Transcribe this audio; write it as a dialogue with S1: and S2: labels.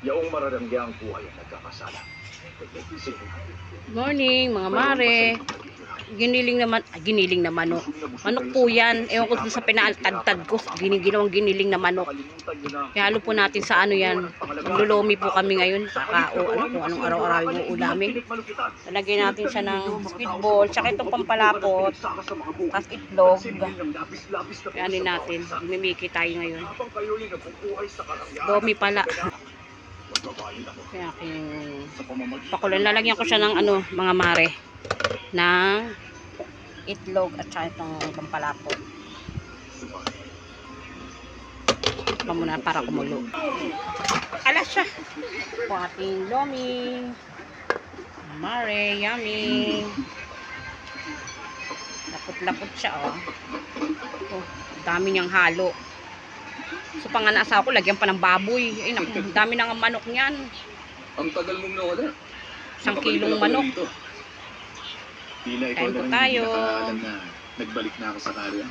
S1: Yaong mararamgyang buhay ang nagkakasala.
S2: Morning, mga mare. Giniling na manok. Manok po yan. Ewan ko dun sa pinaaltad-tad ko. Ginawang giniling na manok. Ihalo po natin sa ano yan. Maglululomi po kami ngayon. Saka o ano kung anong araw-araw mo ulamin. Lalagyan natin siya ng speedball. Tsaka itong pampalapot. Tapos itlog. Kayanin natin. Mimiki tayo ngayon. Lomi pala. Kaya pakulan, lalagyan ko siya ng ano, mga mare, ng itlog at saka itong pampalapot. Pa muna para kumulo. Alas siya. Ito ating lomi. Mare, yummy. Lapot-lapot siya, oh. Oh, dami niyang halo. So pangalan asawa ko, lagyan pa ng baboy. Ay naku, dami na ng manok niyan.
S1: Ang tagal mong nawala.
S2: 1 kilong manok.
S1: Tila ikaw
S2: Kain po
S1: na lang
S2: tayo.
S1: hindi nakaalam na nagbalik na ako sa karya.